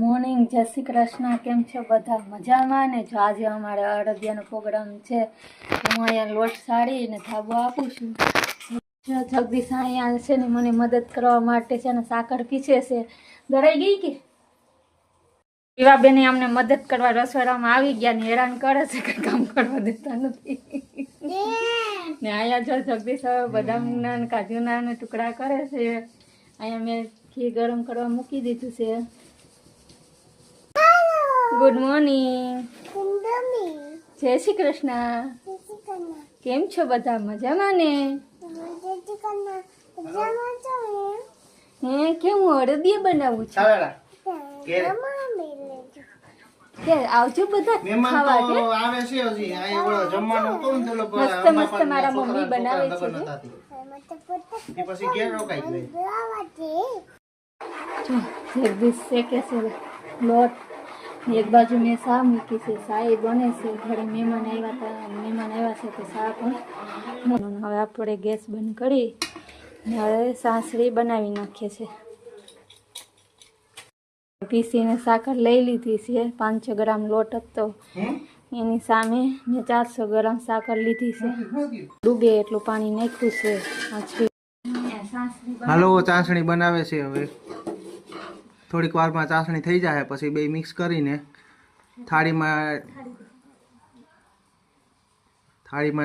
Morning, જય શ્રી કૃષ્ણ. કેમ છો બધા? મજામાં ને? જો આજે અમારે અડદિયાનો પ્રોગ્રામ છે. હું અહીંયા લોટ સાડીને ધાબો આપું છું. જો જગદીશ અહીંયા છે ને મને મદદ કરવા માટે છે ને સાકર પીછે છે. દરાઈ ગઈ કે પીવાબેને અમને મદદ કરવા રસોડામાં આવી ગયા ને હેરાન કરે છે, કંઈ કામ કરવા દેતા નથી. ને અહીંયા જો જગદીશ હવે બદામના ને કાજુના ને ટુકડા કરે છે. અહીંયા મેં ઘી ગરમ કરવા મૂકી દીધું છે. ગુડ મોર્નિંગ, જય શ્રી કૃષ્ણ. કેમ છો બધા? મજામાં ને? હે, કેમ હું અડદિયા બનાવું છું? કે આવજો બધા ખાવા. કે આવે છે હજી આ ઓલો જમવાનું તો ને તો મસ્ત મસ્ત મારા મમ્મી બનાવે છે. એ પછી ઘેર રોકાઈ ગઈ. જો જગદીશ શેકે છે લોટ. એક બાજુ મેં શા મૂકી છે, શા એ બને છે. ઘરે મહેમાન આવ્યા છે તો શા પણ. હવે આપણે ગેસ બંધ કરી ને હવે સાસરી બનાવી નાખીએ છીએ. પીસીને સાકર લઈ લીધી છે. 500 ગ્રામ લોટ હતો એની સામે મેં 400 ગ્રામ સાકર લીધી છે. ડૂબે એટલું પાણી નાખ્યું છે. હાલો, ચાસણી બનાવે છે. હવે થોડીક વારમાં ચાસણી થઈ જાય પછી બે મિક્સ કરીને થાળીમાં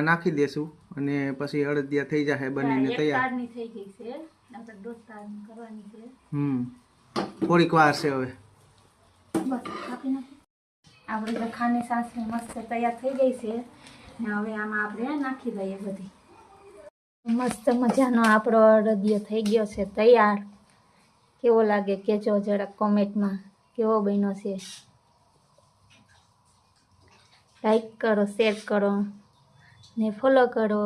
નાખી દેશું અને પછી અડદિયા થઈ જાય બનીને તૈયાર. થોડીક વાર છે હવે. આપણે લખાની સાસરી મસ્ત તૈયાર થઈ ગઈ છે ને હવે આમાં આપણે નાખી દઈએ બધી. મસ્ત મજાનો આપણો અડદિયો થઈ ગયો છે તૈયાર. કેવો લાગે કહેજો જરાક કોમેન્ટમાં, કેવો બન્યો છે. લાઈક કરો, શેર કરો ને ફોલો કરો.